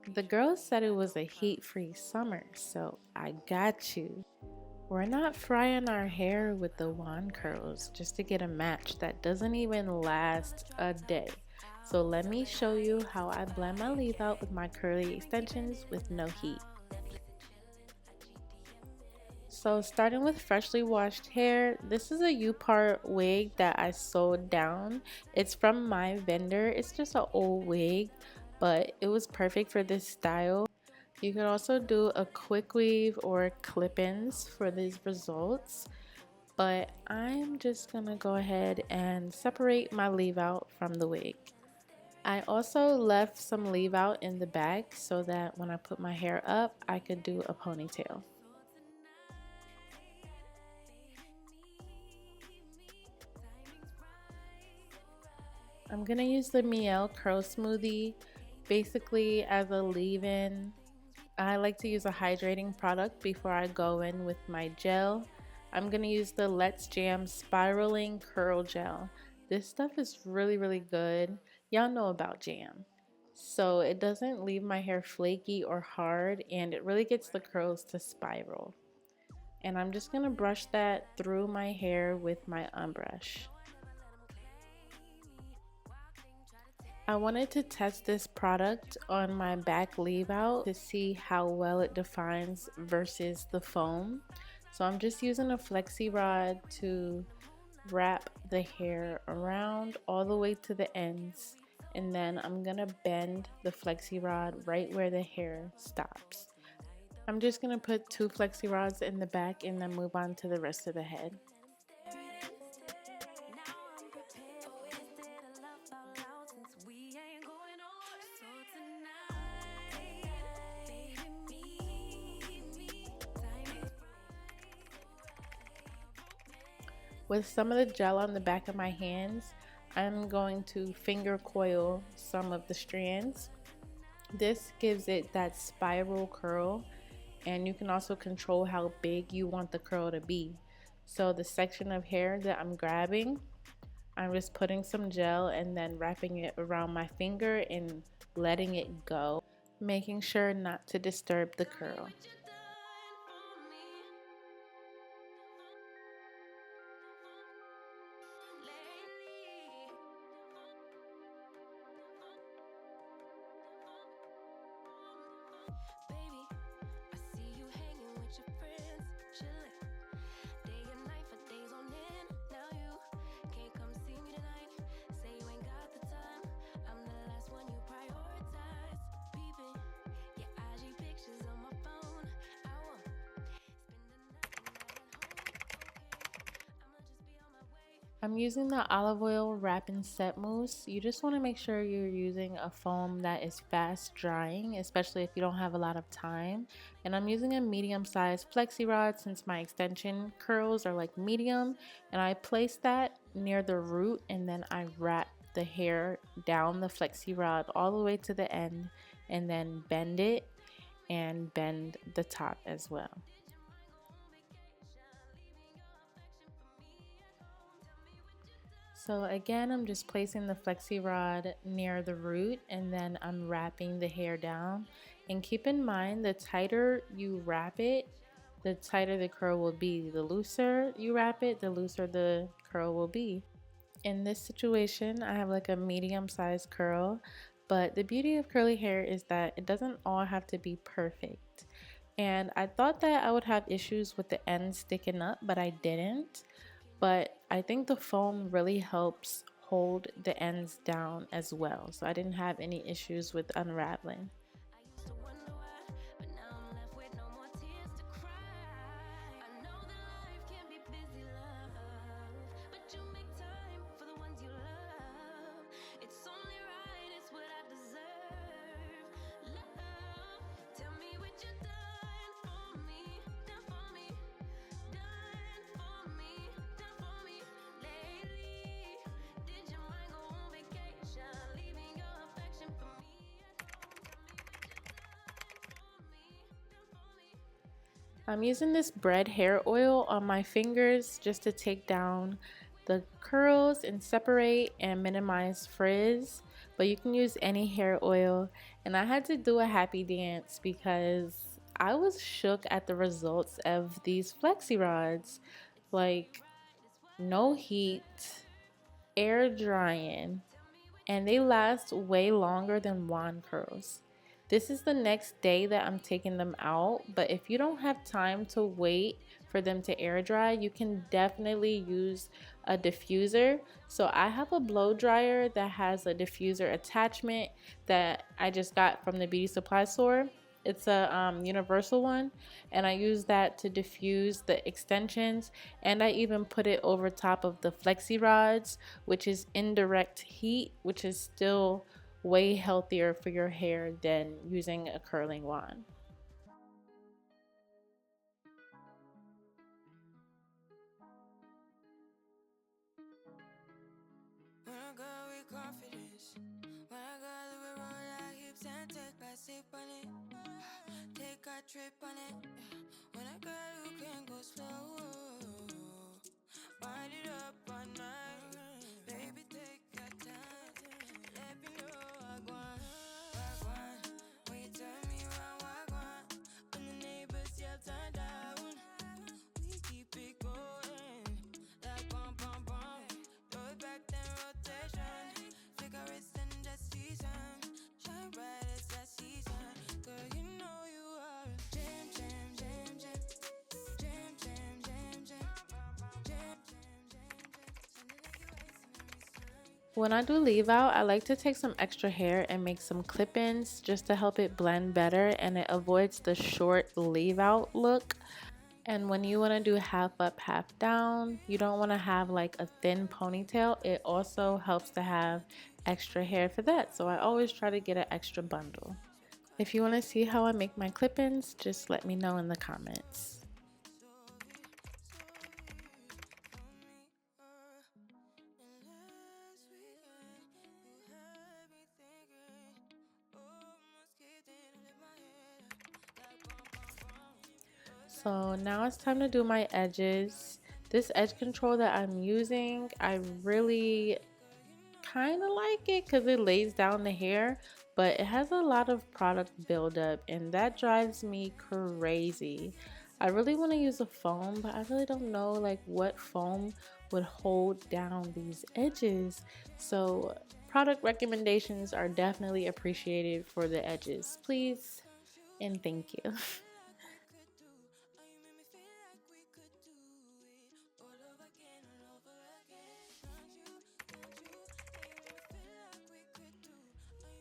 The girls said it was a heat-free summer, so I got you. We're not frying our hair with the wand curls just to get a match that doesn't even last a day. So let me show you how I blend my leave out with my curly extensions with no heat. So starting with freshly washed hair, this is a U-part wig that I sewed down. It's from my vendor. It's just an old wig, but it was perfect for this style. You can also do a quick weave or clip-ins for these results, but I'm just gonna go ahead and separate my leave out from the wig. I also left some leave out in the back so that when I put my hair up, I could do a ponytail. I'm gonna use the Miel Curl Smoothie basically as a leave-in. I like to use a hydrating product before I go in with my gel. I'm gonna use the Let's Jam Spiraling Curl Gel. This stuff is really good. Y'all know about jam. So it doesn't leave my hair flaky or hard, and it really gets the curls to spiral. And I'm just gonna brush that through my hair with my unbrush. I wanted to test this product on my back leave out to see how well it defines versus the foam. So I'm just using a Flexi Rod to wrap the hair around all the way to the ends, and then I'm gonna bend the Flexi Rod right where the hair stops. I'm just gonna put 2 Flexi Rods in the back and then move on to the rest of the head. With some of the gel on the back of my hands, I'm going to finger coil some of the strands. This gives it that spiral curl, and you can also control how big you want the curl to be. So the section of hair that I'm grabbing, I'm just putting some gel and then wrapping it around my finger and letting it go, making sure not to disturb the curl. I'm using the olive oil wrap and set mousse. You just want to make sure you're using a foam that is fast drying, especially if you don't have a lot of time. And I'm using a medium-sized flexi rod since my extension curls are like medium. And I place that near the root, and then I wrap the hair down the flexi rod all the way to the end, and then bend it and bend the top as well. So again, I'm just placing the flexi rod near the root, and then I'm wrapping the hair down. And keep in mind, the tighter you wrap it, the tighter the curl will be. The looser you wrap it, the looser the curl will be. In this situation, I have like a medium-sized curl, but the beauty of curly hair is that it doesn't all have to be perfect. And I thought that I would have issues with the ends sticking up, but I didn't. But I think the foam really helps hold the ends down as well, so I didn't have any issues with unraveling. I'm using this bread hair oil on my fingers just to take down the curls and separate and minimize frizz. But you can use any hair oil. And I had to do a happy dance because I was shook at the results of these flexi rods. Like, no heat, air drying, and they last way longer than wand curls. This is the next day that I'm taking them out, but if you don't have time to wait for them to air dry, you can definitely use a diffuser. So I have a blow dryer that has a diffuser attachment that I just got from the beauty supply store. It's a universal one, and I use that to diffuse the extensions, and I even put it over top of the flexi rods, which is indirect heat, which is still way healthier for your hair than using a curling wand. Take a trip on it. When a girl who can go slow, wind it up all night. Baby, take your time. Let me know wagwan. When you turn me around, wagwan. When the neighbors yell turn down, we keep it going. Like bum bum bum. Throw it back then rotation. Cigarettes and the season. Shine bright as that season. Girl, you know you are a jam, jam, jam, jam. Jam, jam, jam, jam. Jam, jam, jam, jam. When I do leave out, I like to take some extra hair and make some clip-ins just to help it blend better, and it avoids the short leave out look. And when you want to do half up, half down, you don't want to have like a thin ponytail. It also helps to have extra hair for that. So I always try to get an extra bundle. If you want to see how I make my clip-ins, just let me know in the comments. So now it's time to do my edges. This edge control that I'm using, I really kind of like it because it lays down the hair, but it has a lot of product buildup and that drives me crazy. I really want to use a foam, but I really don't know like what foam would hold down these edges. So product recommendations are definitely appreciated for the edges, please and thank you.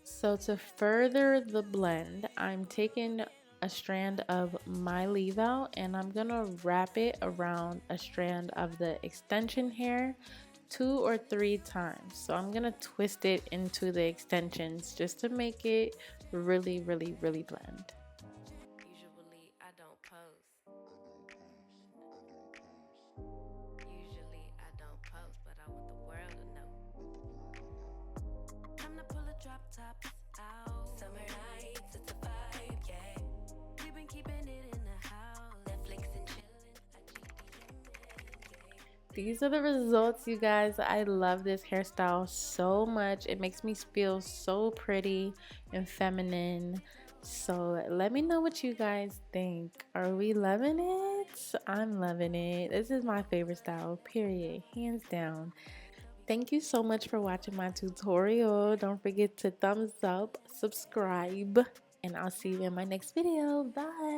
So to further the blend, I'm taking a strand of my leave out and I'm gonna wrap it around a strand of the extension hair 2 or 3 times. So I'm gonna twist it into the extensions just to make it really, really, really blend. Usually I don't post. Usually I don't post, but I want the world to know. Time to pull a drop top out. Summer nights, it's a vibe, yeah. We've been keeping it in the house. Netflix and chillin'. These are the results, you guys. I love this hairstyle so much. It makes me feel so pretty and feminine. So let me know what you guys think. Are we loving it? I'm loving it. This is my favorite style, period. Hands down. Thank you so much for watching my tutorial. Don't forget to thumbs up, subscribe, and I'll see you in my next video. Bye.